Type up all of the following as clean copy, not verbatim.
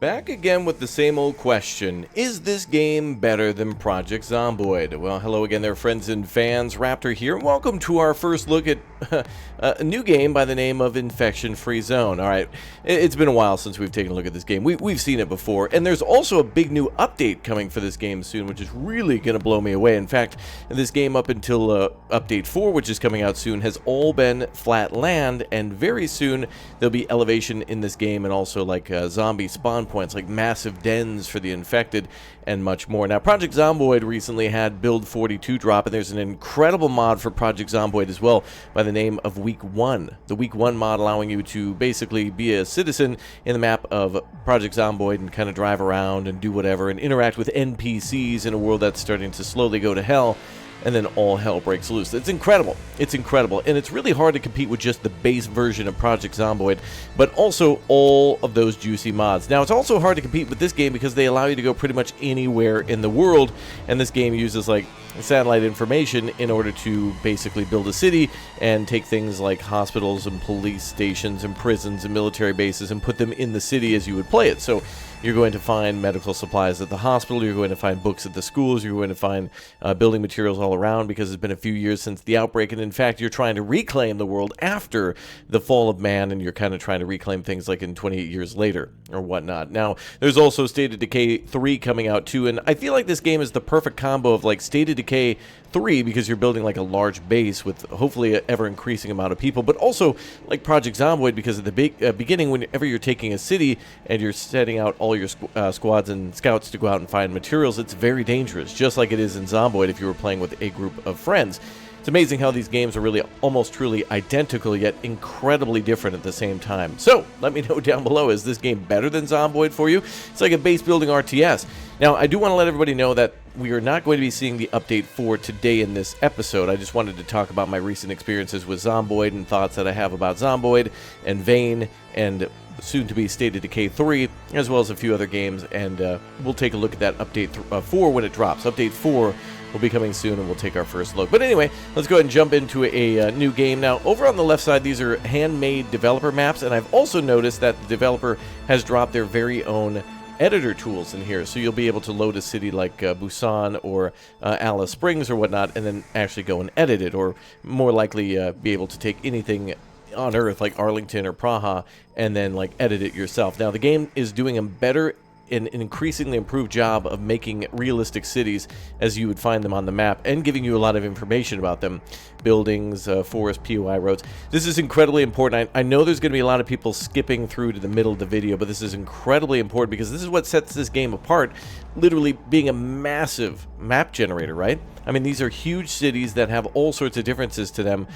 Back again with the same old question. Is this game better than Project Zomboid? Well, hello again there, friends and fans. Raptor here, and welcome to our first look at a new game by the name of Infection-Free Zone. Alright, it's been a while since we've taken a look at this game. We've seen it before, and there's also a big new update coming for this game soon, which is really going to blow me away. In fact, this game up until Update 4, which is coming out soon, has all been flat land, and very soon there'll be elevation in this game, and also like zombie spawn points, like massive dens for the infected, and much more. Now, Project Zomboid recently had Build 42 drop, and there's an incredible mod for Project Zomboid as well by the name of Week 1. The Week 1 mod allowing you to basically be a citizen in the map of Project Zomboid and kind of drive around and do whatever and interact with NPCs in a world that's starting to slowly go to hell. And then all hell breaks loose. It's incredible. It's incredible. And it's really hard to compete with just the base version of Project Zomboid, but also all of those juicy mods. Now, it's also hard to compete with this game because they allow you to go pretty much anywhere in the world, and this game uses, like, satellite information in order to basically build a city and take things like hospitals and police stations and prisons and military bases and put them in the city as you would play it. So you're going to find medical supplies at the hospital, you're going to find books at the schools, you're going to find building materials all around because it's been a few years since the outbreak, and in fact you're trying to reclaim the world after the fall of man, and you're kind of trying to reclaim things like in 28 years later or whatnot. Now, there's also State of Decay 3 coming out too, and I feel like this game is the perfect combo of like State of Decay 3 because you're building like a large base with hopefully an ever-increasing amount of people, but also like Project Zomboid because at the beginning, whenever you're taking a city and you're setting out all your squads and scouts to go out and find materials, it's very dangerous, just like it is in Zomboid if you were playing with a group of friends. It's amazing how these games are really almost truly identical, yet incredibly different at the same time. So, let me know down below, is this game better than Zomboid for you? It's like a base building RTS. Now, I do want to let everybody know that we are not going to be seeing the update for today in this episode. I just wanted to talk about my recent experiences with Zomboid and thoughts that I have about Zomboid and Vane and soon to be State of Decay 3, as well as a few other games, and we'll take a look at that update 4 when it drops. Update 4 will be coming soon, and we'll take our first look. But anyway, let's go ahead and jump into a new game. Now, over on the left side, these are handmade developer maps, and I've also noticed that the developer has dropped their very own editor tools in here, so you'll be able to load a city like Busan or Alice Springs or whatnot, and then actually go and edit it, or more likely be able to take anything on Earth like Arlington or Praha and then like edit it yourself. Now, the game is doing a better an increasingly improved job of making realistic cities as you would find them on the map and giving you a lot of information about them. Buildings, forests, POI roads. This is incredibly important. I know there's going to be a lot of people skipping through to the middle of the video, but this is incredibly important because this is what sets this game apart, literally being a massive map generator, right? I mean, these are huge cities that have all sorts of differences to them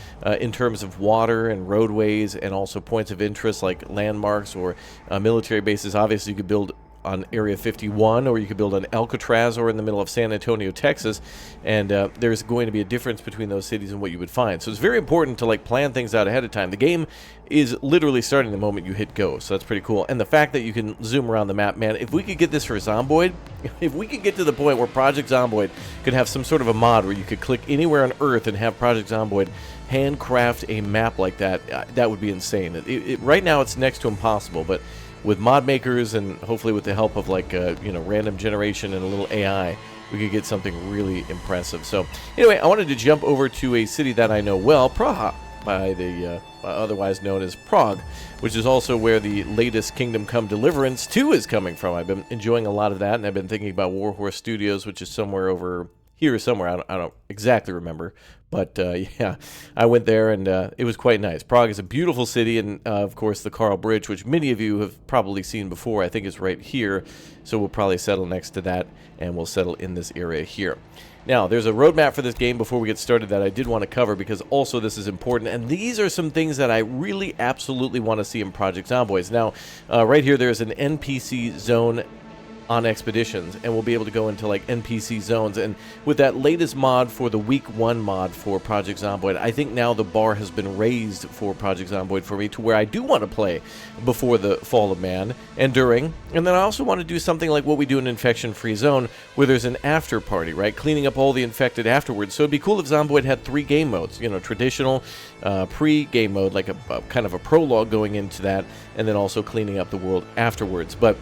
in terms of water and roadways and also points of interest like landmarks or military bases. Obviously, you could build on Area 51, or you could build on Alcatraz or in the middle of San Antonio, Texas, and there's going to be a difference between those cities and what you would find. So it's very important to like plan things out ahead of time. The game is literally starting the moment you hit go, so that's pretty cool. And the fact that you can zoom around the map, man, if we could get this for Zomboid, if we could get to the point where Project Zomboid could have some sort of a mod where you could click anywhere on Earth and have Project Zomboid handcraft a map like that, that would be insane. Right now it's next to impossible, but with mod makers and hopefully with the help of like random generation and a little AI, we could get something really impressive. So anyway, I wanted to jump over to a city that I know well, Praha, by the otherwise known as Prague, which is also where the latest Kingdom Come Deliverance 2 is coming from. I've been enjoying a lot of that, and I've been thinking about Warhorse Studios, which is somewhere over here somewhere. I don't exactly remember, but yeah, I went there, and it was quite nice. Prague is a beautiful city, and of course the Karl Bridge, which many of you have probably seen before, I think is right here, so we'll probably settle next to that, and we'll settle in this area here. Now, there's a roadmap for this game before we get started that I did want to cover because also this is important, and these are some things that I really absolutely want to see in Project Zomboid. Now, right here there's an NPC zone on expeditions, and we'll be able to go into like NPC zones, and with that latest mod for the Week 1 mod for Project Zomboid, I think now the bar has been raised for Project Zomboid for me to where I do want to play before the fall of man and during, and then I also want to do something like what we do in Infection-Free Zone where there's an after party, right, cleaning up all the infected afterwards. So it'd be cool if Zomboid had 3 game modes, you know, traditional, pre-game mode, like a kind of a prologue going into that, and then also cleaning up the world afterwards. But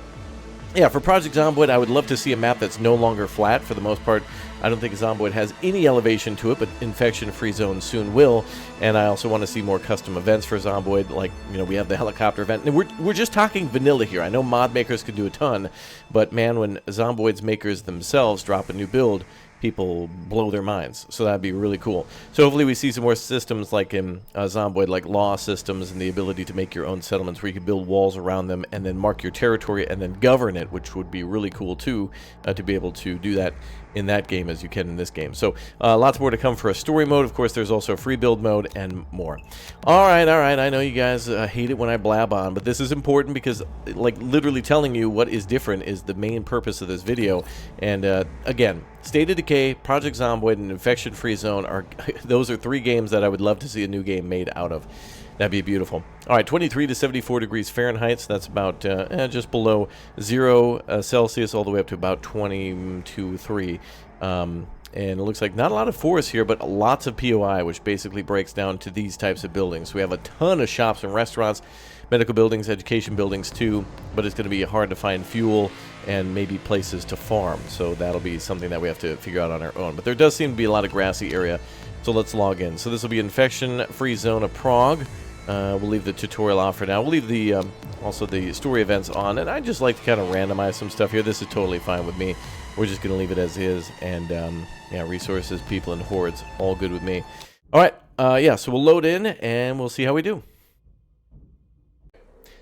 yeah, for Project Zomboid, I would love to see a map that's no longer flat. For the most part, I don't think Zomboid has any elevation to it, but infection-free zones soon will. And I also want to see more custom events for Zomboid, like, you know, we have the helicopter event. And we're just talking vanilla here. I know mod makers could do a ton, but man, when Zomboid's makers themselves drop a new build, people blow their minds. So that'd be really cool. So hopefully we see some more systems like in Zomboid, like law systems and the ability to make your own settlements where you can build walls around them and then mark your territory and then govern it, which would be really cool too, to be able to do that in that game as you can in this game. So lots more to come for a story mode. Of course, there's also a free build mode and more. All right. I know you guys hate it when I blab on, but this is important because, like, literally telling you what is different is the main purpose of this video. And again, State of Decay, Project Zomboid, and Infection Free Zone are those are 3 games that I would love to see a new game made out of. That'd be beautiful. All right, 23 to 74 degrees Fahrenheit, so that's about just below 0 Celsius, all the way up to about 22, 3. And it looks like not a lot of forest here, but lots of POI, which basically breaks down to these types of buildings. So we have a ton of shops and restaurants, medical buildings, education buildings too, but it's going to be hard to find fuel and maybe places to farm. So that'll be something that we have to figure out on our own. But there does seem to be a lot of grassy area, so let's log in. So this will be infection-free zone of Prague. We'll leave the tutorial off for now. We'll leave the also the story events on, and I just like to kind of randomize some stuff here. This is totally fine with me. We're just going to leave it as is, and yeah, resources, people, and hordes, all good with me. All right, yeah, so we'll load in, and we'll see how we do.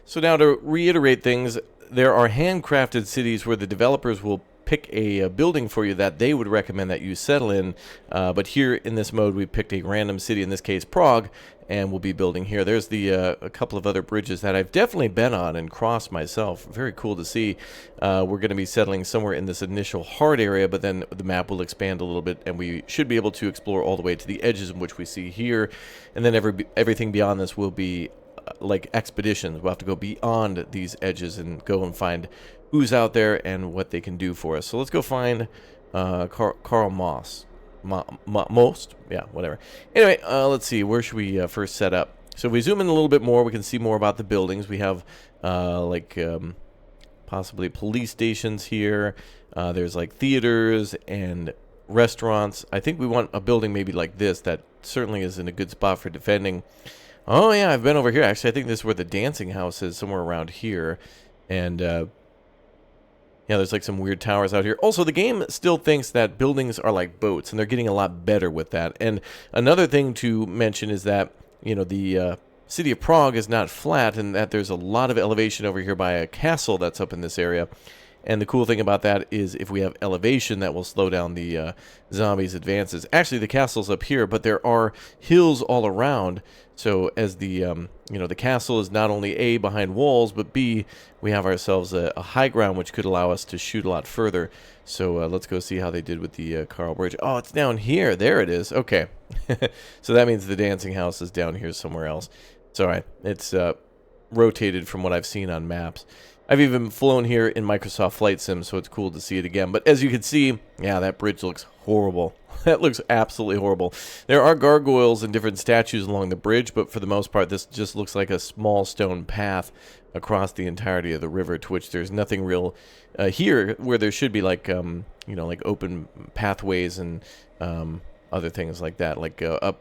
So now to reiterate things, there are handcrafted cities where the developers will pick a building for you that they would recommend that you settle in, but here in this mode we picked a random city, in this case Prague, and we'll be building here. There's the a couple of other bridges that I've definitely been on and crossed myself. Very cool to see. We're going to be settling somewhere in this initial hard area, but then the map will expand a little bit, and we should be able to explore all the way to the edges in which we see here, and then everything beyond this will be like expeditions. We'll have to go beyond these edges and go and find who's out there and what they can do for us. So let's go find Carl Moss. Most? Yeah, whatever. Anyway, let's see. Where should we first set up? So if we zoom in a little bit more, we can see more about the buildings. We have like possibly police stations here. There's like theaters and restaurants. I think we want a building maybe like this that certainly is in a good spot for defending. Oh yeah, I've been over here. Actually, I think this is where the dancing house is, somewhere around here. And yeah, there's like some weird towers out here. Also, the game still thinks that buildings are like boats, and they're getting a lot better with that. And another thing to mention is that, you know, the city of Prague is not flat, and that there's a lot of elevation over here by a castle that's up in this area. And the cool thing about that is if we have elevation, that will slow down the zombies' advances. Actually, the castle's up here, but there are hills all around. So as the, you know, the castle is not only A, behind walls, but B, we have ourselves a high ground which could allow us to shoot a lot further. So let's go see how they did with the Carl Bridge. Oh, it's down here. There it is. Okay. So that means the dancing house is down here somewhere else. It's all right. It's rotated from what I've seen on maps. I've even flown here in Microsoft Flight Sim, so it's cool to see it again. But as you can see, yeah, that bridge looks horrible. That looks absolutely horrible. There are gargoyles and different statues along the bridge, but for the most part, this just looks like a small stone path across the entirety of the river, to which there's nothing real here, where there should be like, you know, like open pathways and other things like that, like a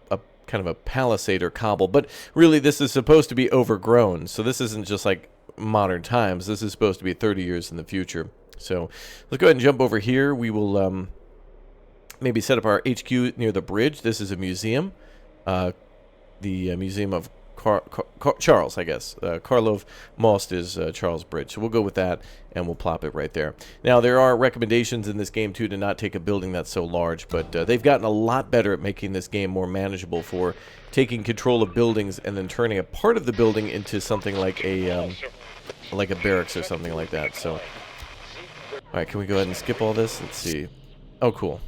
kind of a palisade or cobble. But really, this is supposed to be overgrown, so this isn't just like modern times. This is supposed to be 30 years in the future. So let's go ahead and jump over here. We will maybe set up our HQ near the bridge. This is a museum, the Museum of Charles, I guess. Karlov Most is Charles Bridge. So we'll go with that, and we'll plop it right there. Now, there are recommendations in this game, too, to not take a building that's so large, but they've gotten a lot better at making this game more manageable for taking control of buildings and then turning a part of the building into something like a barracks or something like that. So, all right, can we go ahead and skip all this? Let's see. Oh, cool.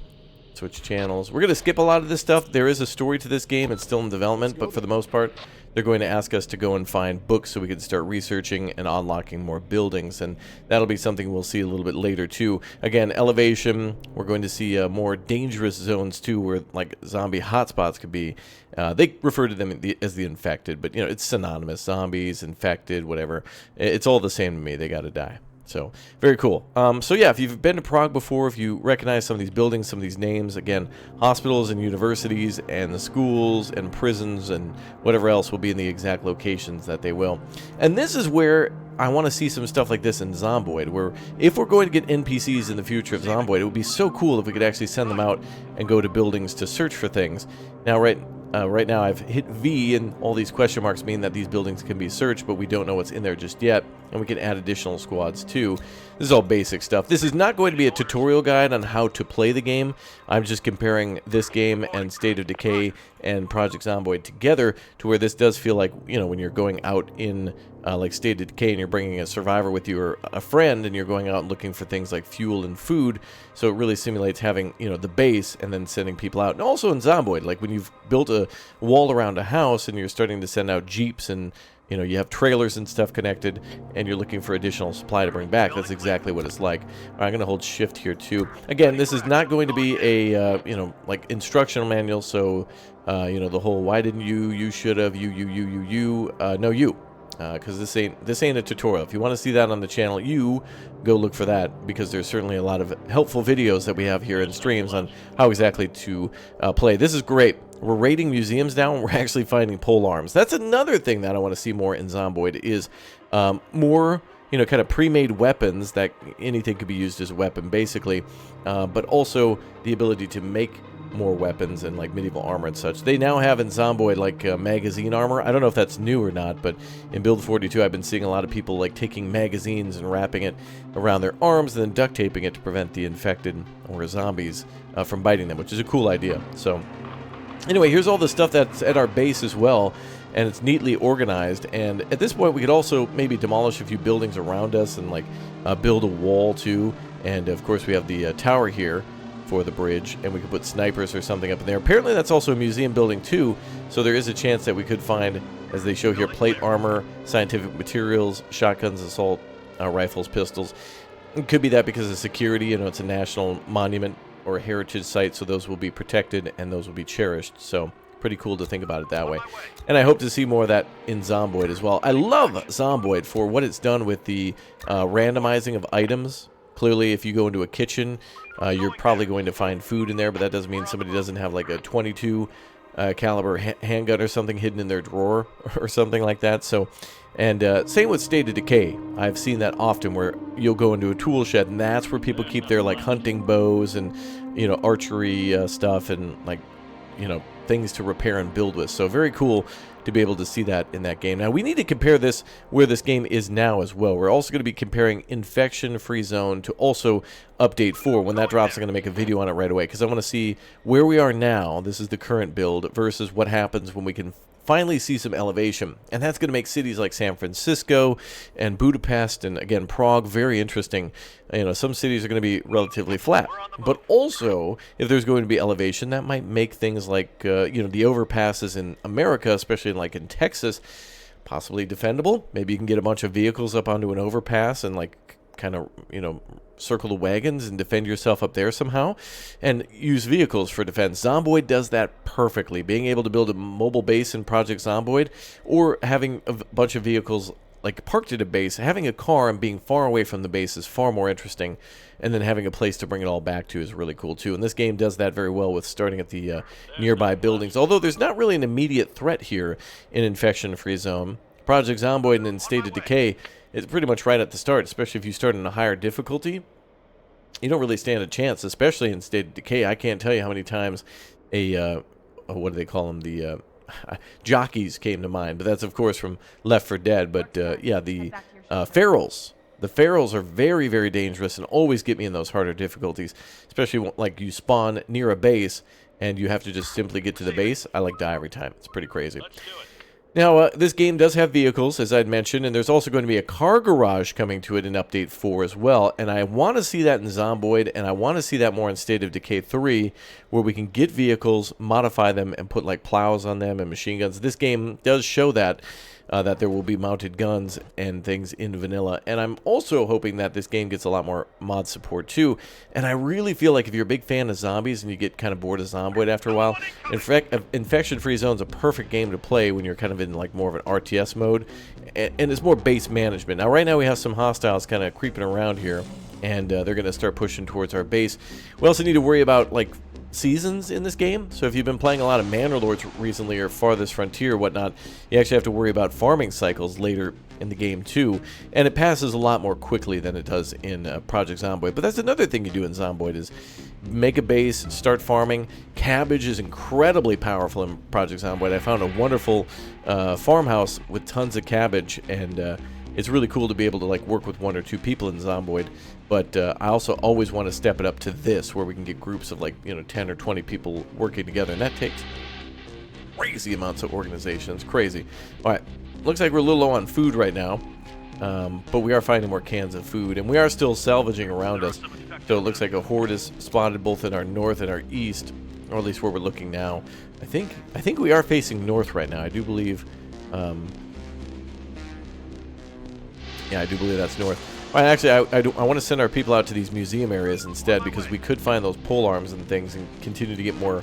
Switch channels. We're going to skip a lot of this stuff. There is a story to this game. It's still in development, but for the most part, they're going to ask us to go and find books so we can start researching and unlocking more buildings, and that'll be something we'll see a little bit later too. Again, elevation. We're going to see more dangerous zones too, where like zombie hotspots could be. They refer to them as the infected, but you know, it's synonymous. Zombies, infected, whatever. It's all the same to me. They got to die. So, very cool. So yeah, if you've been to Prague before, if you recognize some of these buildings, some of these names, again, hospitals and universities and the schools and prisons and whatever else will be in the exact locations that they will. And this is where I want to see some stuff like this in Zomboid, where if we're going to get NPCs in the future of Zomboid, it would be so cool if we could actually send them out and go to buildings to search for things. Now, right now I've hit V, and all these question marks mean that these buildings can be searched, but we don't know what's in there just yet, and we can add additional squads too. This is all basic stuff. This is not going to be a tutorial guide on how to play the game. I'm just comparing this game and State of Decay and Project Zomboid together to where this does feel like, you know, when you're going out in like State of Decay and you're bringing a survivor with you or a friend and you're going out and looking for things like fuel and food. So it really simulates having, you know, the base and then sending people out. And also in Zomboid, like when you've built a wall around a house and you're starting to send out jeeps and, you know, you have trailers and stuff connected and you're looking for additional supply to bring back. That's exactly what it's like. All right, I'm going to hold shift here too. Again, this is not going to be a, you know, like instructional manual. So, you know, the whole why didn't you should have, no, you. Because this ain't a tutorial. If you want to see that on the channel, you go look for that, because there's certainly a lot of helpful videos that we have here in streams on how exactly to play. This is great. We're raiding museums now, and we're actually finding pole arms. That's another thing that I want to see more in Zomboid is more, you know, kind of pre-made weapons that anything could be used as a weapon, basically, but also the ability to make more weapons and like medieval armor and such. They now have in Zomboid like magazine armor. I don't know if that's new or not, but in Build 42 I've been seeing a lot of people like taking magazines and wrapping it around their arms and then duct taping it to prevent the infected or zombies from biting them, which is a cool idea. So anyway, here's all the stuff that's at our base as well, and it's neatly organized. And at this point we could also maybe demolish a few buildings around us and like build a wall too. And of course we have the tower here for the bridge, and we could put snipers or something up in there. Apparently that's also a museum building too, so there is a chance that we could find, as they show here, plate armor, scientific materials, shotguns, assault rifles, pistols. It could be that because of security, you know, it's a national monument or a heritage site, so those will be protected and those will be cherished. So pretty cool to think about it that way. And I hope to see more of that in Zomboid as well. I love Zomboid for what it's done with the randomizing of items. Clearly, if you go into a kitchen, you're probably going to find food in there, but that doesn't mean somebody doesn't have like a 22 caliber handgun or something hidden in their drawer or something like that. So, and same with State of Decay. I've seen that often where you'll go into a tool shed and that's where people keep their like hunting bows and, you know, archery stuff and like, you know, things to repair and build with. So very cool to be able to see that in that game. Now we need to compare this where this game is now as well. We're also going to be comparing Infection Free Zone to also Update 4. When that drops, I'm going to make a video on it right away because I want to see where we are now. This is the current build versus what happens when we can finally see some elevation. And that's going to make cities like San Francisco and Budapest and, again, Prague very interesting. You know, some cities are going to be relatively flat. But also, if there's going to be elevation, that might make things like, you know, the overpasses in America, especially like in Texas, possibly defendable. Maybe you can get a bunch of vehicles up onto an overpass and, like, kind of, you know, circle the wagons and defend yourself up there somehow and use vehicles for defense. Zomboid does that perfectly. Being able to build a mobile base in Project Zomboid or having a bunch of vehicles like parked at a base, having a car and being far away from the base is far more interesting, and then having a place to bring it all back to is really cool too. And this game does that very well with starting at the nearby buildings, although there's not really an immediate threat here in Infection Free Zone. Project Zomboid and in State of Decay, it's pretty much right at the start, especially if you start in a higher difficulty. You don't really stand a chance, especially in State of Decay. I can't tell you how many times what do they call them? The jockeys came to mind, but that's, of course, from Left 4 Dead. But, yeah, the ferals. The ferals are very, very dangerous and always get me in those harder difficulties, especially like you spawn near a base and you have to just simply get to the base. I like die every time. It's pretty crazy. Now, this game does have vehicles, as I'd mentioned, and there's also going to be a car garage coming to it in Update 4 as well, and I want to see that in Zomboid, and I want to see that more in State of Decay 3, where we can get vehicles, modify them, and put, like, plows on them and machine guns. This game does show that, that there will be mounted guns and things in vanilla. And I'm also hoping that this game gets a lot more mod support too. And I really feel like if you're a big fan of zombies and you get kind of bored of Zomboid after a while, Infection-Free Zone is a perfect game to play when you're kind of in like more of an RTS mode. And it's more base management. Now right now we have some hostiles kind of creeping around here, and they're going to start pushing towards our base. We also need to worry about like seasons in this game. So if you've been playing a lot of Manor Lords recently or Farthest Frontier or whatnot, you actually have to worry about farming cycles later in the game too, and it passes a lot more quickly than it does in Project Zomboid. But that's another thing you do in Zomboid is make a base, start farming. Cabbage is incredibly powerful in Project Zomboid. I found a wonderful farmhouse with tons of cabbage, and it's really cool to be able to like work with 1 or 2 people in Zomboid. But I also always want to step it up to this, where we can get groups of like 10 or 20 people working together, and that takes crazy amounts of organization. It's crazy. All right, looks like we're a little low on food right now, but we are finding more cans of food, and we are still salvaging around us. So it looks like a horde is spotted both in our north and our east, or at least where we're looking now. I think we are facing north right now. I do believe. Yeah, I do believe that's north. All right, actually, I want to send our people out to these museum areas instead, because we could find those pole arms and things and continue to get more,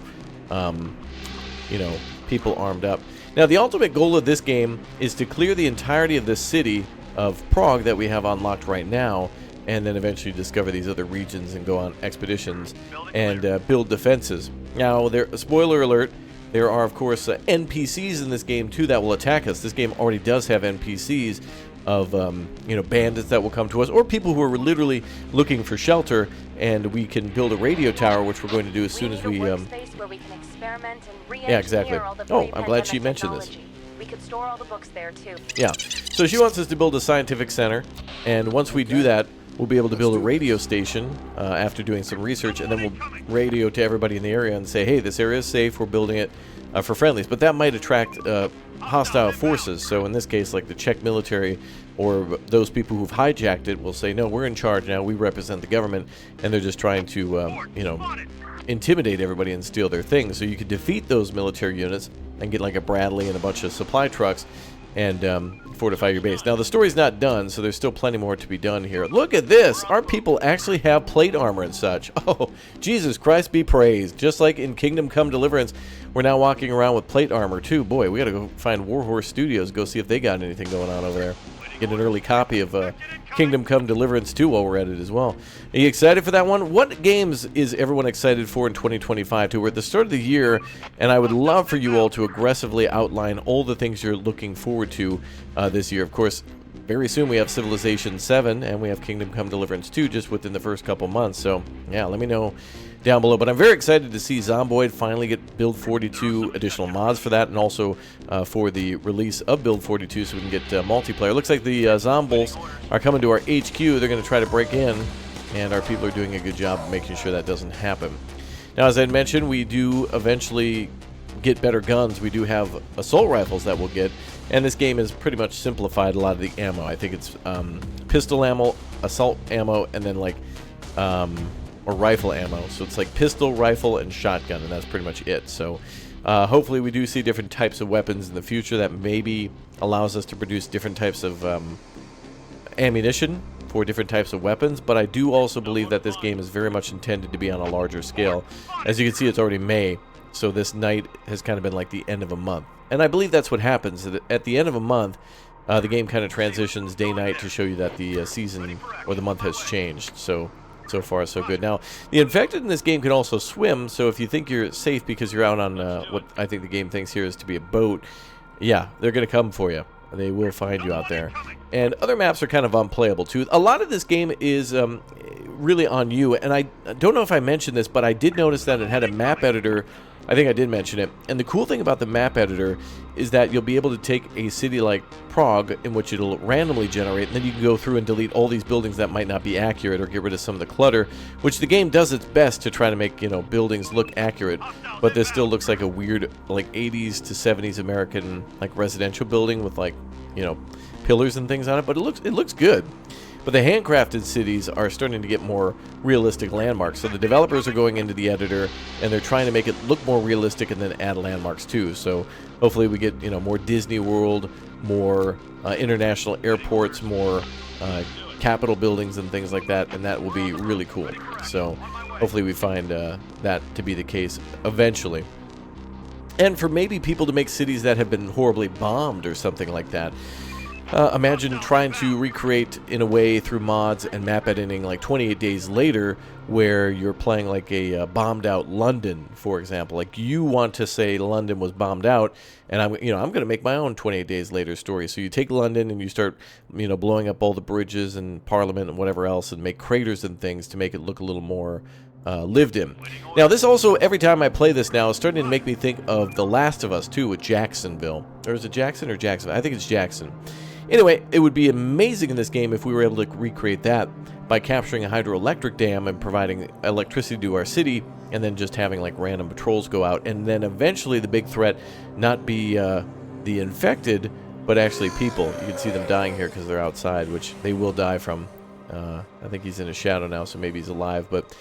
people armed up. Now, the ultimate goal of this game is to clear the entirety of the city of Prague that we have unlocked right now, and then eventually discover these other regions and go on expeditions and build defenses. Now, spoiler alert, there are, of course, NPCs in this game, too, that will attack us. This game already does have NPCs of bandits that will come to us, or people who are literally looking for shelter, and we can build a radio tower, which we're going to do as soon as we yeah, exactly. Oh, I'm glad she mentioned this. We could store all the books there too. Yeah, so she wants us to build a scientific center, and once we do that, we'll be able to build a radio station after doing some research, and then we'll radio to everybody in the area and say, hey, this area is safe, we're building it for friendlies. But that might attract hostile forces. So in this case, like the Czech military or those people who've hijacked it will say, no, we're in charge now, we represent the government, and they're just trying to intimidate everybody and steal their things. So you could defeat those military units and get like a Bradley and a bunch of supply trucks and fortify your base. Now the story's not done, so there's still plenty more to be done here. Look at this! Our people actually have plate armor and such. Oh, Jesus Christ be praised. Just like in Kingdom Come Deliverance, we're now walking around with plate armor too. Boy, we gotta go find Warhorse Studios, go see if they got anything going on over there. Get an early copy of Kingdom Come Deliverance 2 while we're at it as well. Are you excited for that one? What games is everyone excited for in 2025 too? We're at the start of the year, and I would love for you all to aggressively outline all the things you're looking forward to this year. Of course, very soon we have Civilization 7, and we have Kingdom Come Deliverance 2 just within the first couple months. So, yeah, let me know down below. But I'm very excited to see Zomboid finally get Build 42 additional mods for that, and also for the release of Build 42 so we can get multiplayer. Looks like the Zombols are coming to our HQ. They're going to try to break in, and our people are doing a good job of making sure that doesn't happen. Now, as I mentioned, we do eventually get better guns. We do have assault rifles that we'll get, and this game has pretty much simplified a lot of the ammo. I think it's pistol ammo, assault ammo, and then like or rifle ammo. So it's like pistol, rifle, and shotgun, and that's pretty much it. So hopefully we do see different types of weapons in the future that maybe allows us to produce different types of ammunition for different types of weapons. But I do also believe that this game is very much intended to be on a larger scale. As you can see, it's already May, so this night has kind of been like the end of a month. And I believe that's what happens. At the end of a month, the game kind of transitions day-night to show you that the season or the month has changed. So far, so good. Now, the infected in this game can also swim, so if you think you're safe because you're out on what I think the game thinks here is to be a boat, yeah, they're going to come for you. They will find you out there. And other maps are kind of unplayable, too. A lot of this game is really on you, and I don't know if I mentioned this, but I did notice that it had a map editor. I think I did mention it. And the cool thing about the map editor is that you'll be able to take a city like Prague, in which it'll randomly generate, and then you can go through and delete all these buildings that might not be accurate or get rid of some of the clutter, which the game does its best to try to make, buildings look accurate. But this still looks like a weird, like, 80s to 70s American, like, residential building with, like, pillars and things on it. But it looks good. But the handcrafted cities are starting to get more realistic landmarks. So the developers are going into the editor, and they're trying to make it look more realistic and then add landmarks too. So hopefully we get, more Disney World more international airports, more Capitol buildings and things like that, and that will be really cool. So hopefully we find that to be the case eventually. And for maybe people to make cities that have been horribly bombed or something like that. Imagine trying to recreate in a way through mods and map editing like 28 days later, where you're playing like a bombed out London, for example. Like you want to say London was bombed out, and I'm going to make my own 28 days later story. So you take London and you start blowing up all the bridges and Parliament and whatever else, and make craters and things to make it look a little more lived in. Now this also, every time I play this now, is starting to make me think of The Last of Us 2 with Jacksonville. Or is it Jackson or Jacksonville? I think it's Jackson. Anyway, it would be amazing in this game if we were able to recreate that by capturing a hydroelectric dam and providing electricity to our city, and then just having like random patrols go out, and then eventually the big threat not be the infected, but actually people. You can see them dying here because they're outside, which they will die from. I think he's in a shadow now, so maybe he's alive, but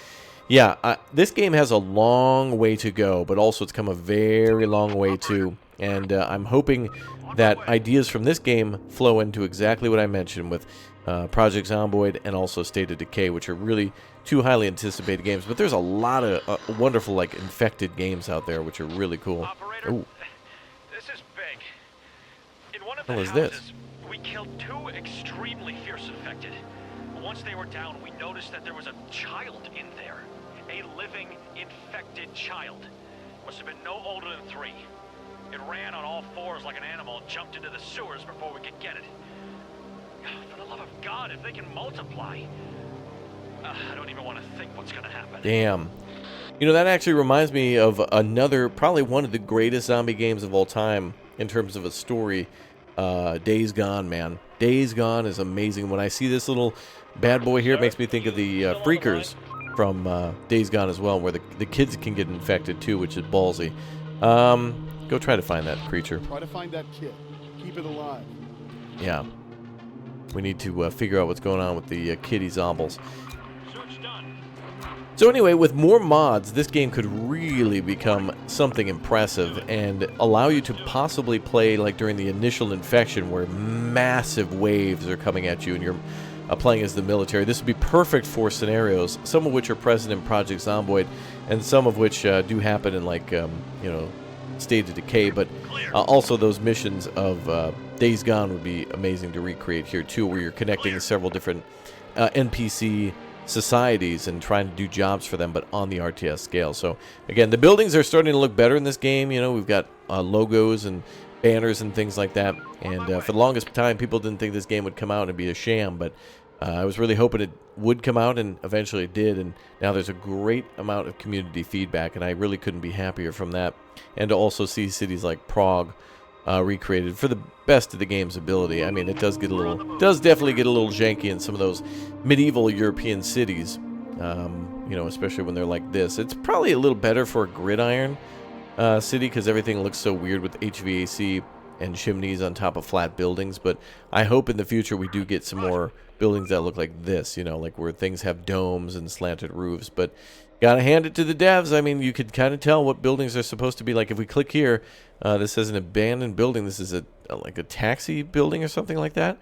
yeah, this game has a long way to go, but also it's come a very long way too. And I'm hoping that ideas from this game flow into exactly what I mentioned with Project Zomboid and also State of Decay, which are really two highly anticipated games. But there's a lot of wonderful, like, infected games out there, which are really cool. Ooh. This is big. In one of What the is houses, this? we killed 2 extremely fierce infected. Once they were down, we noticed that there was a child in there. A living, infected child. Must have been no older than 3. It ran on all 4s like an animal and jumped into the sewers before we could get it. For the love of God, if they can multiply... I don't even want to think what's going to happen. Damn. That actually reminds me of another, probably one of the greatest zombie games of all time in terms of a story. Days Gone, man. Days Gone is amazing. When I see this little bad boy here, it makes me think of the Freakers from Days Gone as well, where the kids can get infected too, which is ballsy. Go try to find that creature. Try to find that kid. Keep it alive. Yeah. We need to figure out what's going on with the kitty zombies. So anyway, with more mods, this game could really become something impressive and allow you to possibly play like during the initial infection, where massive waves are coming at you and you're playing as the military. This would be perfect for scenarios, some of which are present in Project Zomboid, and some of which do happen in like State of Decay, but also those missions of Days Gone would be amazing to recreate here too, where you're connecting several different NPC societies and trying to do jobs for them, but on the RTS scale. So again, the buildings are starting to look better in this game. We've got logos and banners and things like that, and for the longest time people didn't think this game would come out and be a sham, but I was really hoping it would come out, and eventually it did, and now there's a great amount of community feedback, and I really couldn't be happier from that. And to also see cities like Prague recreated for the best of the game's ability. I mean, it does definitely get a little janky in some of those medieval European cities, especially when they're like this. It's probably a little better for a gridiron city, because everything looks so weird with HVAC and chimneys on top of flat buildings, but I hope in the future we do get some more buildings that look like this, like where things have domes and slanted roofs. But gotta hand it to the devs. I mean, you could kind of tell what buildings are supposed to be like. If we click here, this is an abandoned building. This is like a taxi building or something like that,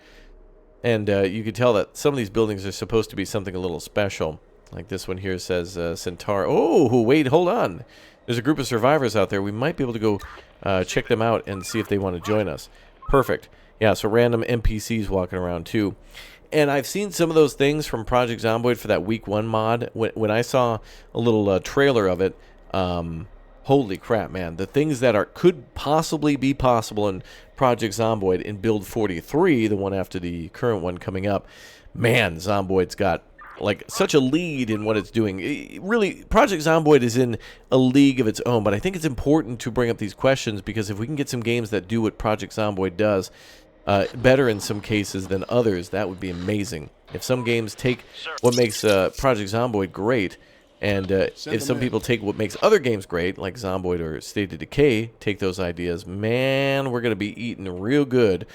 and you could tell that some of these buildings are supposed to be something a little special. Like this one here says Centaur. Oh, wait, hold on. There's a group of survivors out there. We might be able to go check them out and see if they want to join us. Perfect. Yeah, so random NPCs walking around too. And I've seen some of those things from Project Zomboid for that Week 1 mod. When I saw a little trailer of it, holy crap, man. The things that could possibly be possible in Project Zomboid in Build 43, the one after the current one coming up, man, Zomboid's got like such a lead in what it's doing. Really, Project Zomboid is in a league of its own, but I think it's important to bring up these questions, because if we can get some games that do what Project Zomboid does, better in some cases than others, that would be amazing. If some games take what makes Project Zomboid great, and if some people take what makes other games great, like Zomboid or State of Decay, take those ideas, man, we're going to be eating real good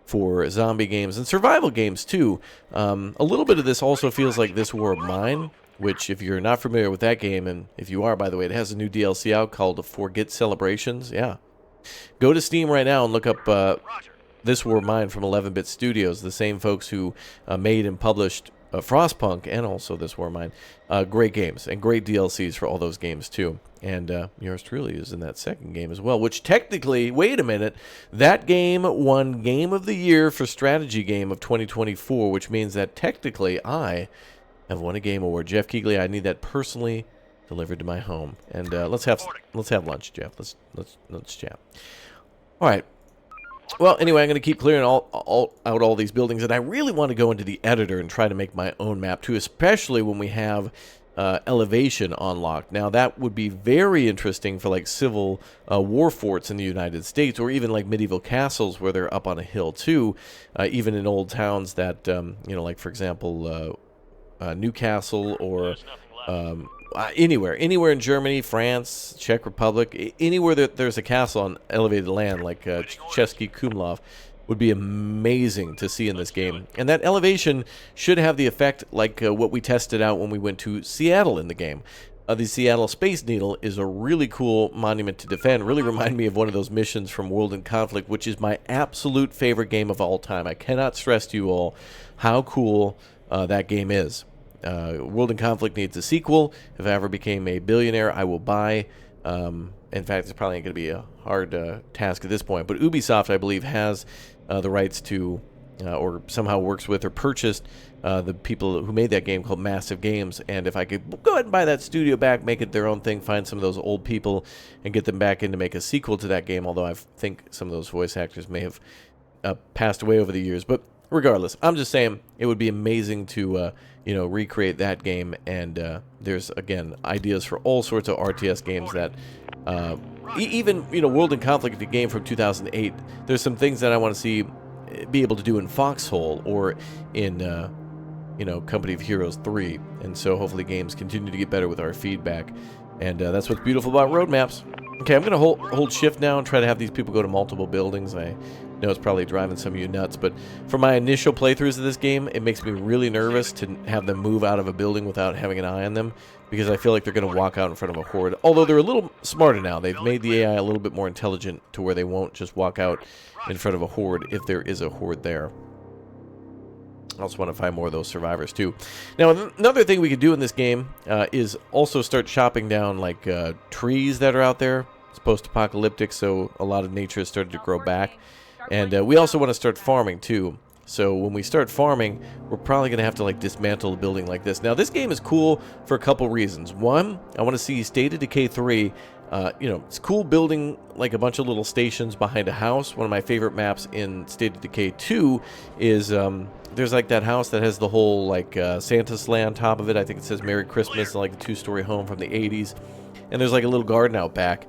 for zombie games and survival games too. A little bit of this also feels like This War of Mine, which, if you're not familiar with that game, and if you are, by the way, it has a new DLC out called Forget Celebrations. Yeah. Go to Steam right now and look up This War Mine from 11-Bit Studios, the same folks who made and published Frostpunk and also This War Mine. Great games and great DLCs for all those games too. And yours truly is in that second game as well, which technically, wait a minute, that game won Game of the Year for Strategy Game of 2024, which means that technically I have won a game award. Jeff Keegley, I need that personally delivered to my home. And let's have lunch, Jeff. Let's chat. All right. Well, anyway, I'm going to keep clearing out all these buildings, and I really want to go into the editor and try to make my own map too, especially when we have elevation unlocked. Now, that would be very interesting for like civil war forts in the United States, or even like medieval castles where they're up on a hill too, even in old towns that, like for example, Newcastle or anywhere in Germany, France, Czech Republic, anywhere that there's a castle on elevated land like Český Krumlov would be amazing to see in this game. And that elevation should have the effect like what we tested out when we went to Seattle in the game. The Seattle Space Needle is a really cool monument to defend. Really remind me of one of those missions from World in Conflict, which is my absolute favorite game of all time. I cannot stress to you all how cool that game is. World in Conflict needs a sequel. If I ever became a billionaire, I will buy. In fact, it's probably going to be a hard task at this point. But Ubisoft, I believe, has the rights to, or somehow works with or purchased the people who made that game called Massive Games. And if I could go ahead and buy that studio back, make it their own thing, find some of those old people and get them back in to make a sequel to that game, although I think some of those voice actors may have passed away over the years. But regardless, I'm just saying it would be amazing to recreate that game, and there's again ideas for all sorts of RTS games that even World in Conflict, the game from 2008. There's some things that I want to see be able to do in Foxhole or in Company of Heroes 3, and so hopefully games continue to get better with our feedback, and that's what's beautiful about roadmaps. Okay, I'm gonna hold shift now and try to have these people go to multiple buildings. I know it's probably driving some of you nuts, but for my initial playthroughs of this game, it makes me really nervous to have them move out of a building without having an eye on them, because I feel like they're going to walk out in front of a horde. Although they're a little smarter now. They've made the AI a little bit more intelligent to where they won't just walk out in front of a horde if there is a horde there. I also want to find more of those survivors too. Now, another thing we could do in this game is also start chopping down like trees that are out there. It's post-apocalyptic, so a lot of nature has started to grow back. And we also want to start farming too. So when we start farming, we're probably going to have to like dismantle a building like this. Now, this game is cool for a couple reasons. One, I want to see State of Decay 3. It's cool building like a bunch of little stations behind a house. One of my favorite maps in State of Decay 2 is there's like that house that has the whole like Santa sleigh on top of it. I think it says Merry Christmas, like a 2-story home from the 80s. And there's like a little garden out back.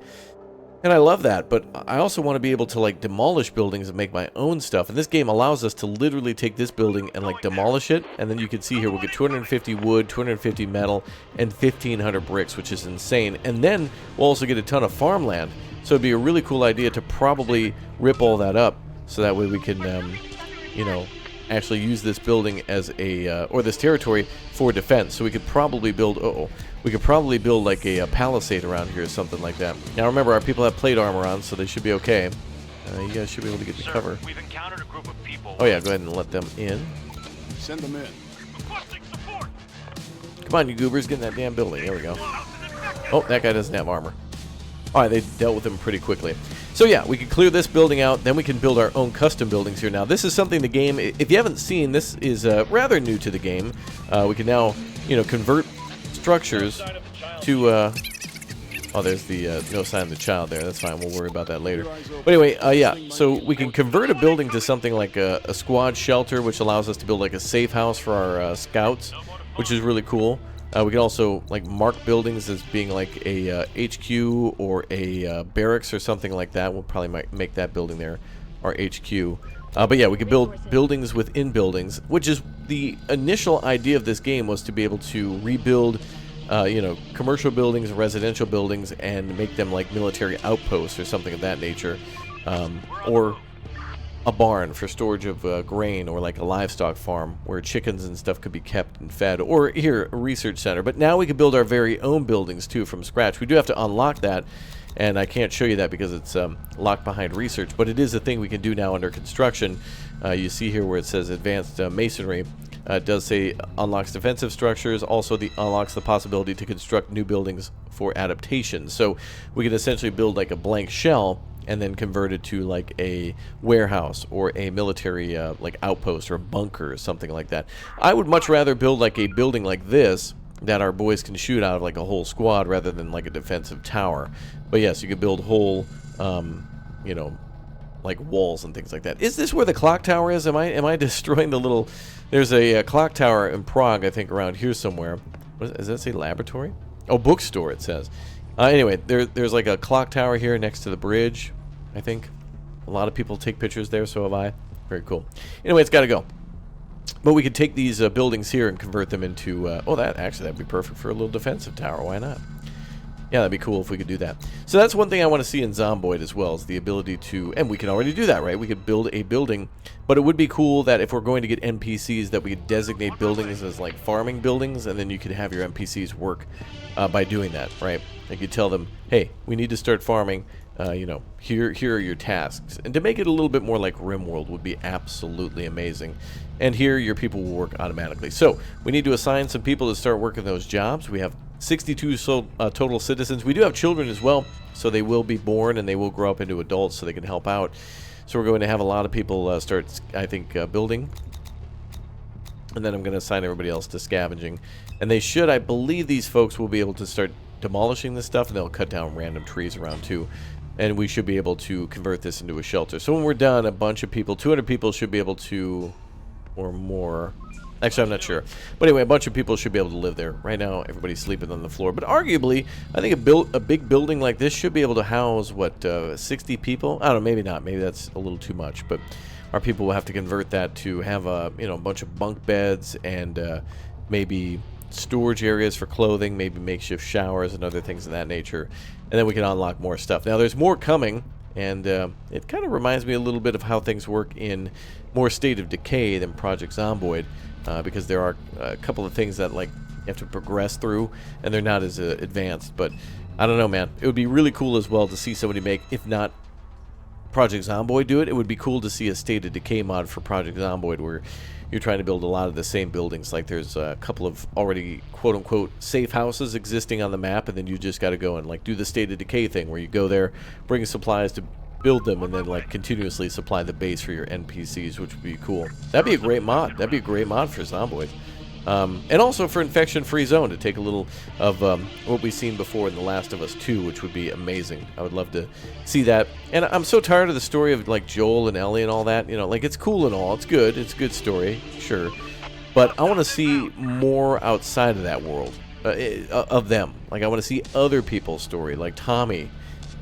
And I love that, but I also want to be able to like demolish buildings and make my own stuff. And this game allows us to literally take this building and like demolish it. And then you can see here we'll get 250 wood, 250 metal, and 1,500 bricks, which is insane. And then we'll also get a ton of farmland. So it'd be a really cool idea to probably rip all that up, so that way we can, actually use this building as a, or this territory for defense. So we could probably build, like a palisade around here or something like that. Now remember, our people have plate armor on, so they should be okay. You guys should be able to get the cover. We've encountered a group of people. Oh yeah, go ahead and let them in. Send them in. Requesting support. Come on, you goobers, get in that damn building. There we go. Oh, that guy doesn't have armor. Alright, they dealt with him pretty quickly. So yeah, we can clear this building out, then we can build our own custom buildings here. Now, this is something the game, if you haven't seen, this is rather new to the game. We can now, convert structures to, oh, there's the no sign of the child there. That's fine, we'll worry about that later. But anyway, yeah, so we can convert a building to something like a squad shelter, which allows us to build like a safe house for our scouts, which is really cool. We can also like mark buildings as being like a HQ or a barracks or something like that. We'll probably make that building there our HQ. But yeah, we can build buildings within buildings, which is the initial idea of this game, was to be able to rebuild, commercial buildings, residential buildings, and make them like military outposts or something of that nature, or a barn for storage of grain, or like a livestock farm where chickens and stuff could be kept and fed, or here, a research center. But now we can build our very own buildings too from scratch. We do have to unlock that, And I can't show you that because it's locked behind research, but it is a thing we can do now under construction. You see here where it says advanced masonry. It does say unlocks defensive structures, also unlocks the possibility to construct new buildings for adaptation. So we can essentially build like a blank shell and then convert it to like a warehouse or a military like outpost or a bunker or something like that. I would much rather build like a building like this that our boys can shoot out of like a whole squad rather than like a defensive tower. But yes, you could build whole, you know, like walls and things like that. Is this where the clock tower is? Am I destroying the little... There's a clock tower in Prague, I think, around here somewhere. Does that say laboratory? Oh, bookstore, it says. Anyway, there's like a clock tower here next to the bridge, I think. A lot of people take pictures there, so have I. Very cool. Anyway, it's got to go. But we could take these buildings here and convert them into... oh, that'd be perfect for a little defensive tower. Why not? Yeah, that'd be cool if we could do that. So that's one thing I want to see in Zomboid as well, is the ability to... And we can already do that, right? We could build a building. But it would be cool that if we're going to get NPCs, that we could designate buildings as like farming buildings, and then you could have your NPCs work by doing that, right? Like you tell them, hey, we need to start farming. You know, here are your tasks. And to make it a little bit more like RimWorld would be absolutely amazing. And here your people will work automatically. So we need to assign some people to start working those jobs. We have 62 total citizens. We do have children as well, so they will be born and they will grow up into adults so they can help out. So we're going to have a lot of people start, I think, building. And then I'm going to assign everybody else to scavenging. And they should, I believe these folks will be able to start demolishing this stuff, and they'll cut down random trees around too. And we should be able to convert this into a shelter. So when we're done, a bunch of people, 200 people should be able to, or more. Actually, I'm not sure. But anyway, a bunch of people should be able to live there. Right now, everybody's sleeping on the floor. But arguably, I think a big building like this should be able to house, what, 60 people? I don't know, maybe not. Maybe that's a little too much. But our people will have to convert that to have a, you know, a bunch of bunk beds and maybe storage areas for clothing, maybe makeshift showers and other things of that nature. And then we can unlock more stuff. Now, there's more coming. And it kind of reminds me a little bit of how things work in more State of Decay than Project Zomboid, because there are a couple of things that like you have to progress through, and they're not as advanced. But I don't know, man. It would be really cool as well to see somebody make, if not Project Zomboid do it, it would be cool to see a State of Decay mod for Project Zomboid where you're trying to build a lot of the same buildings. Like there's a couple of already quote-unquote safe houses existing on the map, and then you just got to go and like do the State of Decay thing where you go there, bring supplies to build them, and then like continuously supply the base for your NPCs, which would be cool. That'd be a great mod. That'd be a great mod for Zomboid. And also for infection-free zone to take a little of what we've seen before in The Last of Us 2, which would be amazing. I would love to see that. And I'm so tired of the story of like Joel and Ellie and all that. You know, like it's cool and all. It's good. It's a good story, sure. But I want to see more outside of that world of them. Like I want to see other people's story, like Tommy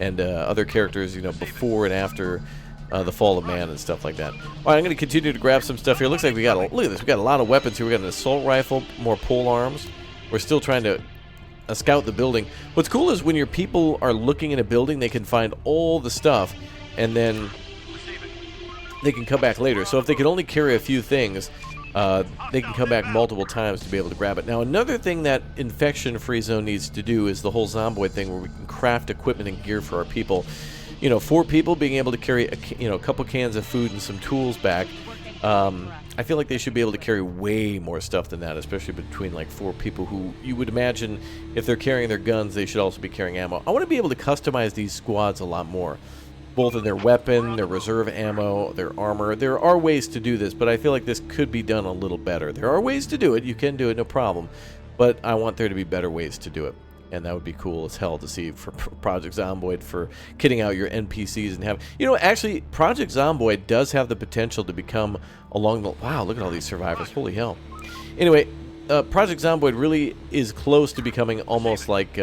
and other characters, you know, before and after the fall of man and stuff like that. All right, I'm going to continue to grab some stuff here. Looks like we got look at this. We got a lot of weapons here. We got an assault rifle, more pole arms. We're still trying to scout the building. What's cool is when your people are looking in a building, they can find all the stuff, and then they can come back later. So if they can only carry a few things, they can come back multiple times to be able to grab it. Now, another thing that Infection-Free Zone needs to do is the whole Zomboid thing, where we can craft equipment and gear for our people. You know, 4 people being able to carry a couple cans of food and some tools back. I feel like they should be able to carry way more stuff than that, especially between like 4 people who you would imagine if they're carrying their guns, they should also be carrying ammo. I want to be able to customize these squads a lot more, both in their weapon, their reserve ammo, their armor. There are ways to do this, but I feel like this could be done a little better. There are ways to do it. You can do it, no problem. But I want there to be better ways to do it. And that would be cool as hell to see for Project Zomboid, for kitting out your NPCs and have... You know, actually, Project Zomboid does have the potential to become along the... Wow, look at all these survivors. Holy hell. Anyway, Project Zomboid really is close to becoming almost like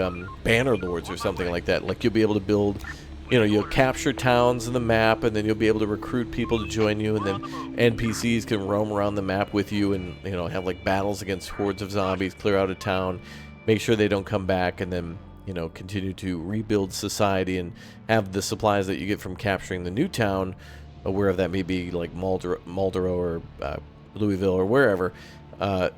Banner Lords or something like that. Like, you'll be able to build... You know, you'll capture towns in the map, and then you'll be able to recruit people to join you, and then NPCs can roam around the map with you and, you know, have, like, battles against hordes of zombies, clear out a town... Make sure they don't come back, and then, you know, continue to rebuild society and have the supplies that you get from capturing the new town, wherever that may be, like Marlboro or Louisville or wherever.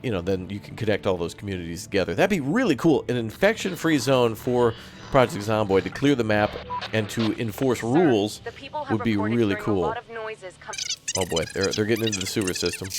you know, then you can connect all those communities together. That'd be really cool. An infection-free zone for Project Zomboid to clear the map and to enforce rules The people have would be reported really hearing cool. A lot of noises Oh boy, they're getting into the sewer system.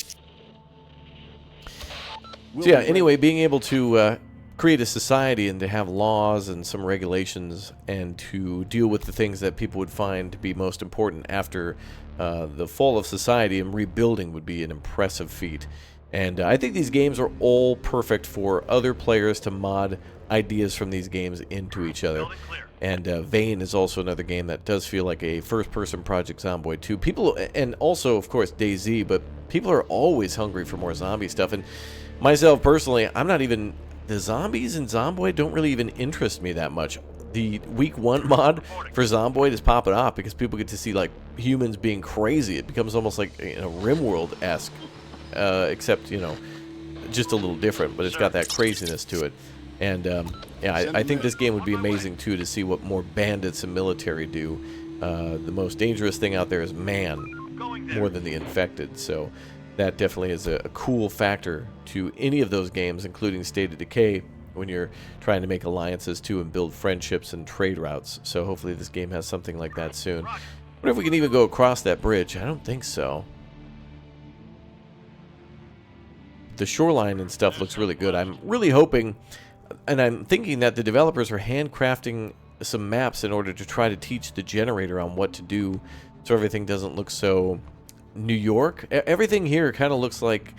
So yeah, anyway, being able to create a society and to have laws and some regulations and to deal with the things that people would find to be most important after the fall of society and rebuilding would be an impressive feat. And I think these games are all perfect for other players to mod ideas from these games into each other. And Vane is also another game that does feel like a first-person Project Zomboid 2. People, and also, of course, DayZ, but people are always hungry for more zombie stuff. And myself, personally, I'm not even... The zombies in Zomboid don't really even interest me that much. The Week 1 mod for Zomboid is popping off because people get to see, like, humans being crazy. It becomes almost like, you know, RimWorld-esque. Except, you know, just a little different, but it's got that craziness to it. And, yeah, I think this game would be amazing, too, to see what more bandits and military do. The most dangerous thing out there is man, more than the infected, so that definitely is a cool factor to any of those games, including State of Decay, when you're trying to make alliances, too, and build friendships and trade routes. So hopefully this game has something like that soon. I wonder if we can even go across that bridge. I don't think so. The shoreline and stuff looks really good. I'm really hoping, and I'm thinking that the developers are handcrafting some maps in order to try to teach the generator on what to do so everything doesn't look so New York. Everything here kind of looks like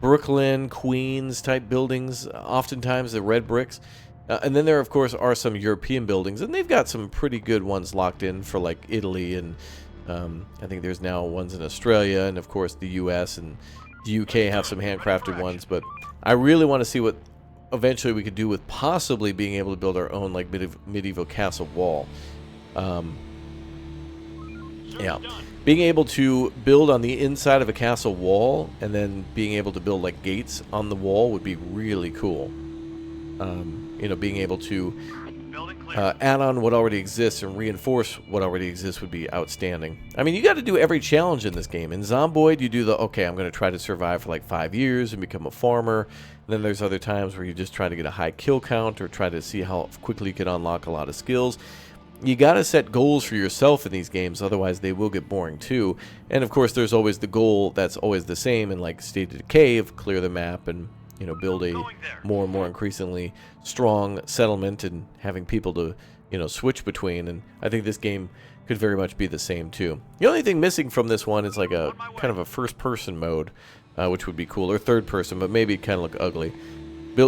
Brooklyn, Queens type buildings, oftentimes the red bricks. And then there, of course, are some European buildings, and they've got some pretty good ones locked in for, like, Italy, and I think there's now ones in Australia, and, of course, the U.S., and the UK have some handcrafted ones, but I really want to see what eventually we could do with possibly being able to build our own, like, medieval castle wall. Yeah. Being able to build on the inside of a castle wall and then being able to build, like, gates on the wall would be really cool. You know, being able to add on what already exists and reinforce what already exists would be outstanding. I mean, you got to do every challenge in this game. In Zomboid, you do the, okay, I'm going to try to survive for like 5 years and become a farmer. And then there's other times where you just try to get a high kill count or try to see how quickly you can unlock a lot of skills. You got to set goals for yourself in these games, otherwise they will get boring too. And of course, there's always the goal that's always the same in like State of Decay of clear the map and, you know, build a more and more increasingly strong settlement and having people to, you know, switch between. And I think this game could very much be the same too. The only thing missing from this one is like a kind of a first-person mode, which would be cool, or third-person, but maybe kind of look ugly.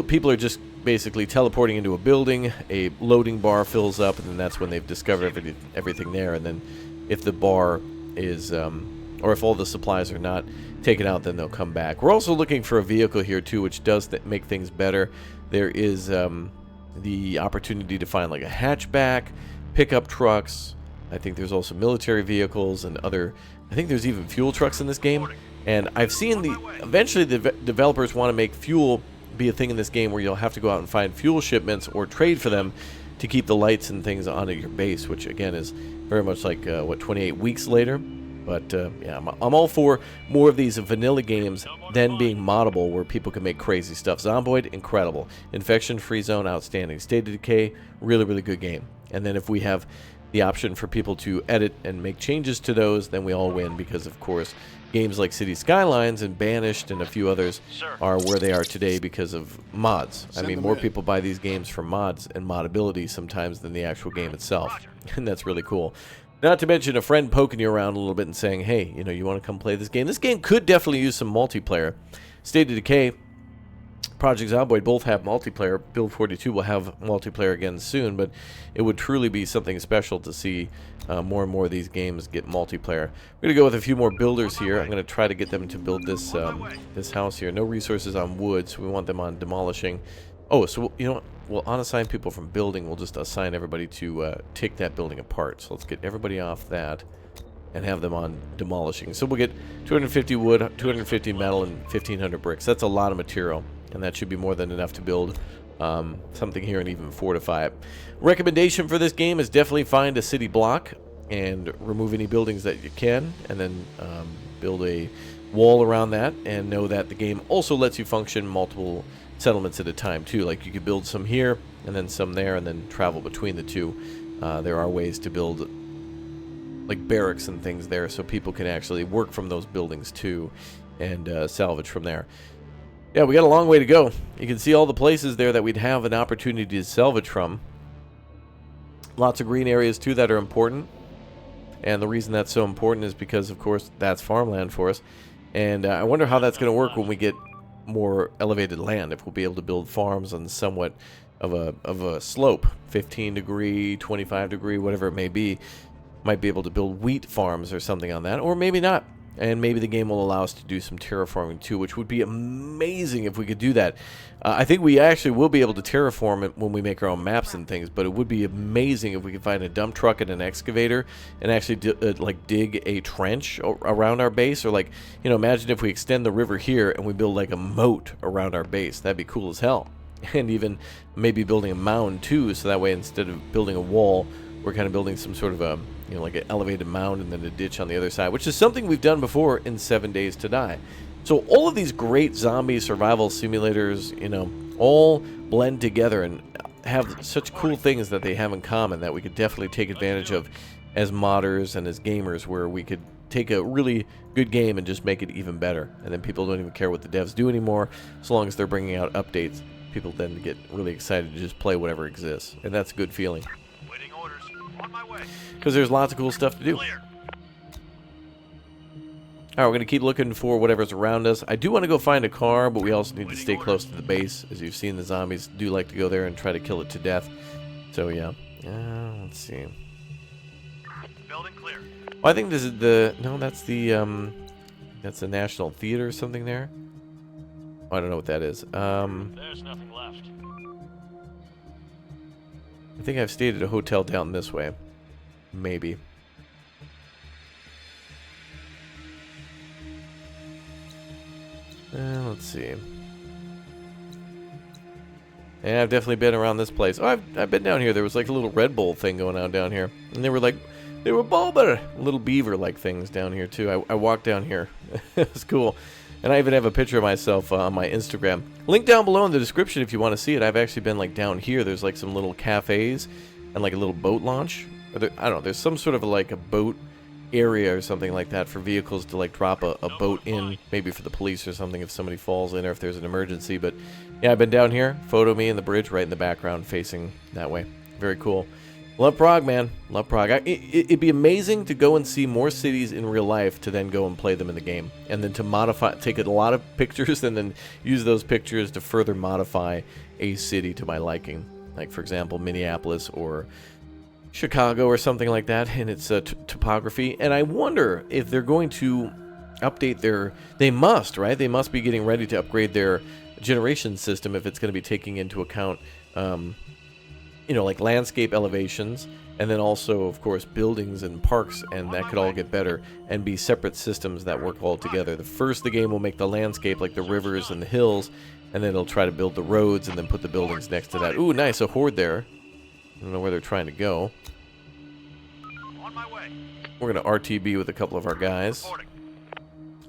People are just basically teleporting into a building, a loading bar fills up, and then that's when they've discovered everything there. And then if the bar is, or if all the supplies are not taken out, then they'll come back. We're also looking for a vehicle here too, which does make things better. There is the opportunity to find like a hatchback, pickup trucks. I think there's also military vehicles and other, I think there's even fuel trucks in this game. And I've seen eventually the developers want to make fuel be a thing in this game where you'll have to go out and find fuel shipments or trade for them to keep the lights and things on at your base, which again is very much like, what, 28 weeks later? But yeah, I'm all for more of these vanilla games then being moddable where people can make crazy stuff. Zomboid, incredible. Infection-free Zone, outstanding. State of Decay, really, really good game. And then if we have the option for people to edit and make changes to those, then we all win because, of course, games like City Skylines and Banished and a few others are where they are today because of mods. I mean, more people buy these games for mods and modability sometimes than the actual game itself. And that's really cool. Not to mention a friend poking you around a little bit and saying, hey, you know, you want to come play this game? This game could definitely use some multiplayer. State of Decay, Project Zomboid both have multiplayer. Build 42 will have multiplayer again soon, but it would truly be something special to see more and more of these games get multiplayer. We're going to go with a few more builders here. I'm going to try to get them to build this this house here. No resources on wood, so we want them on demolishing. Oh, so, you know what? We'll unassign people from building. We'll just assign everybody to take that building apart. So let's get everybody off that and have them on demolishing. So we'll get 250 wood, 250 metal, and 1,500 bricks. That's a lot of material, and that should be more than enough to build something here and even fortify it. Recommendation for this game is definitely find a city block and remove any buildings that you can, and then build a wall around that, and know that the game also lets you function multiple settlements at a time too. Like you could build some here and then some there and then travel between the two. There are ways to build like barracks and things there so people can actually work from those buildings too and salvage from there. Yeah, we got a long way to go. You can see all the places there that we'd have an opportunity to salvage from. Lots of green areas too that are important. And the reason that's so important is because, of course, that's farmland for us. And I wonder how that's going to work when we get more elevated land, if we'll be able to build farms on somewhat of a slope, 15 degree, 25 degree, whatever it may be. Might be able to build wheat farms or something on that, or maybe not. And maybe the game will allow us to do some terraforming too, which would be amazing if we could do that. I think we actually will be able to terraform it when we make our own maps and things, but it would be amazing if we could find a dump truck and an excavator and actually like dig a trench around our base, or like, you know, imagine if we extend the river here and we build like a moat around our base. That'd be cool as hell. And even maybe building a mound too, so that way instead of building a wall, we're kind of building some sort of a, you know, like an elevated mound and then a ditch on the other side, which is something we've done before in 7 Days to Die. So all of these great zombie survival simulators, you know, all blend together and have such cool things that they have in common that we could definitely take advantage of as modders and as gamers, where we could take a really good game and just make it even better. And then people don't even care what the devs do anymore, as long as they're bringing out updates. People then get really excited to just play whatever exists, and that's a good feeling. Because there's lots of cool stuff to do. Alright, we're going to keep looking for whatever's around us. I do want to go find a car, but we also need to stay close to the base. As you've seen, the zombies do like to go there and try to kill it to death. So, yeah. Let's see. Building clear. Well, I think this is the... No, that's the National Theater or something there. Oh, I don't know what that is. There's nothing left. I think I've stayed at a hotel down this way. Maybe. Let's see. Yeah, I've definitely been around this place. Oh, I've been down here. There was like a little Red Bull thing going on down here. And they were bulbar, little beaver-like things down here too. I walked down here. It was cool. And I even have a picture of myself on my Instagram. Link down below in the description if you want to see it. I've actually been like down here. There's like some little cafes and like a little boat launch. Or there, I don't know. There's some sort of like a boat area or something like that for vehicles to like drop a boat in, maybe for the police or something if somebody falls in or if there's an emergency. But yeah, I've been down here. Photo me in the bridge right in the background facing that way. Very cool. Love Prague, man. Love Prague. It'd be amazing to go and see more cities in real life to then go and play them in the game. And then to modify, take a lot of pictures and then use those pictures to further modify a city to my liking. Like, for example, Minneapolis or Chicago or something like that in its topography. And I wonder if they're going to update their... They must, right? They must be getting ready to upgrade their generation system if it's going to be taking into account... you know, like landscape elevations, and then also, of course, buildings and parks, and that could all get better and be separate systems that work all together. The game will make the landscape like the rivers and the hills, and then it'll try to build the roads and then put the buildings next to that. Ooh, nice, a horde there. I don't know where they're trying to go. On my way. We're going to RTB with a couple of our guys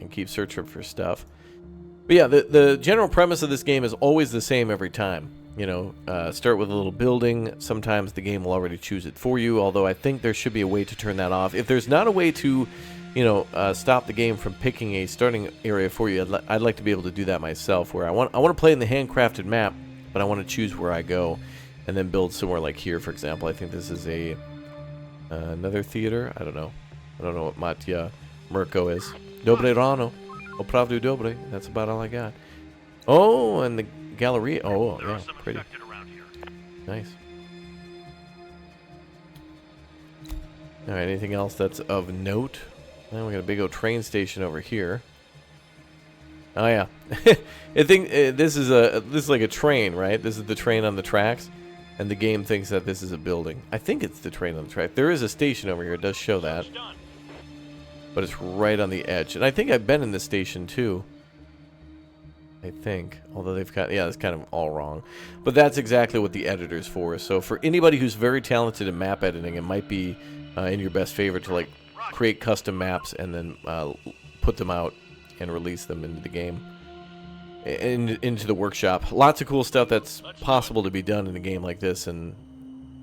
and keep searching for stuff. But yeah, the general premise of this game is always the same every time. You know, start with a little building. Sometimes the game will already choose it for you, although I think there should be a way to turn that off. If there's not a way to, you know, stop the game from picking a starting area for you, I'd like to be able to do that myself, where I want to play in the handcrafted map, but I want to choose where I go and then build somewhere like here, for example. I think this is a another theater. I don't know what Matja Mirko is. Dobre rano. Opravdu dobre. That's about all I got. Oh, and the Galleria. Oh, yeah, pretty. Nice. Alright, anything else that's of note? Well, we got a big old train station over here. Oh, yeah. I think this is like a train, right? This is the train on the tracks. And the game thinks that this is a building. I think it's the train on the track. There is a station over here. It does show that. But it's right on the edge. And I think I've been in this station, too. I think, although they've got, yeah, it's kind of all wrong. But that's exactly what the editor's for. So for anybody who's very talented in map editing, it might be in your best favor to like create custom maps and then put them out and release them into the game, into the workshop. Lots of cool stuff that's possible to be done in a game like this, and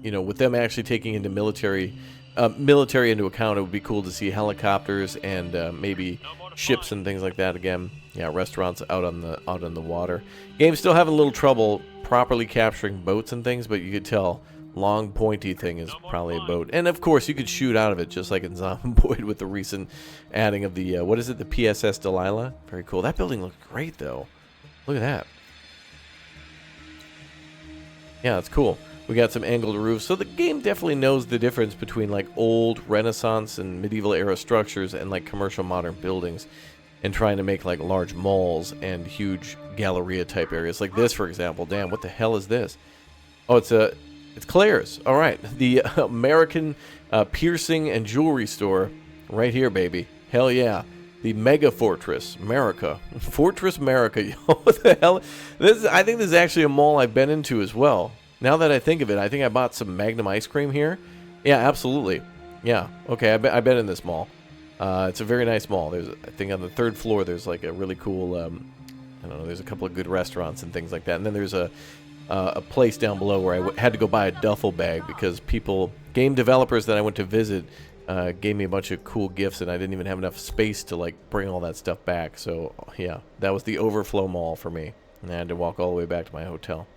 you know, with them actually taking into military into account, it would be cool to see helicopters and maybe ships and things like that again. Yeah, restaurants out on the water. Game's still having a little trouble properly capturing boats and things, but you could tell long pointy thing is probably a boat. And of course, you could shoot out of it just like in Zomboid with the recent adding of the what is it, the PSS Delilah? Very cool. That building looks great though. Look at that. Yeah, it's cool. We got some angled roofs, so the game definitely knows the difference between like old Renaissance and medieval era structures and like commercial modern buildings, and trying to make like large malls and huge Galleria type areas like this, for example. Damn, what the hell is this? Oh, it's Claire's. All right, the American piercing and jewelry store right here, baby. Hell yeah. The Mega Fortress America. Fortress America. What the hell? I think this is actually a mall I've been into as well. Now that I think of it, I think I bought some Magnum ice cream here. Yeah, absolutely. Yeah, okay, I've been in this mall. It's a very nice mall. There's, I think on the 3rd floor, there's like a really cool, I don't know, there's a couple of good restaurants and things like that. And then there's a place down below where I had to go buy a duffel bag because game developers that I went to visit, gave me a bunch of cool gifts, and I didn't even have enough space to like bring all that stuff back. So yeah, that was the overflow mall for me, and I had to walk all the way back to my hotel.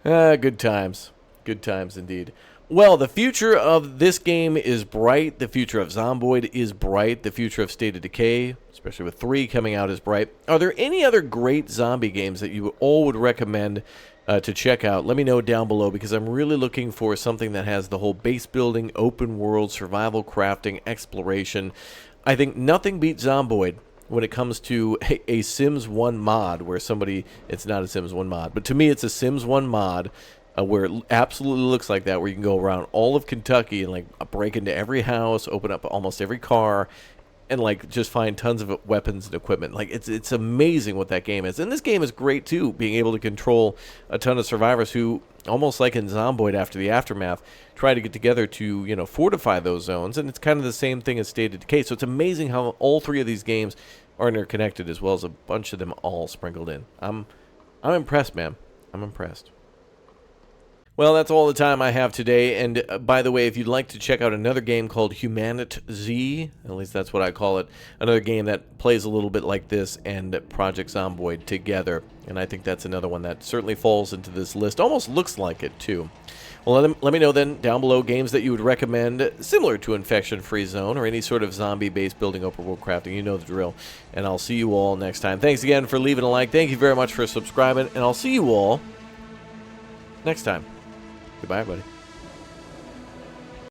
Good times. Good times indeed. Well, the future of this game is bright. The future of Zomboid is bright. The future of State of Decay, especially with 3 coming out, is bright. Are there any other great zombie games that you all would recommend to check out? Let me know down below, because I'm really looking for something that has the whole base building, open world, survival crafting, exploration. I think nothing beats Zomboid when it comes to a Sims 1 mod where it's not a Sims 1 mod, but to me it's a Sims 1 mod where it absolutely looks like that, where you can go around all of Kentucky and like break into every house, open up almost every car, and like just find tons of weapons and equipment. Like it's amazing what that game is. And this game is great too, being able to control a ton of survivors who, almost like in Zomboid after the aftermath, try to get together to, you know, fortify those zones. And it's kind of the same thing as State of Decay. So it's amazing how all 3 of these games are interconnected, as well as a bunch of them all sprinkled in. I'm impressed, man. I'm impressed. Well, that's all the time I have today. And by the way, if you'd like to check out another game called Humanit Z, at least that's what I call it, another game that plays a little bit like this and Project Zomboid together, and I think that's another one that certainly falls into this list. Almost looks like it, too. Well, let me know then down below games that you would recommend similar to Infection Free Zone or any sort of zombie-based building open world crafting. You know the drill. And I'll see you all next time. Thanks again for leaving a like. Thank you very much for subscribing, and I'll see you all next time. Goodbye, everybody.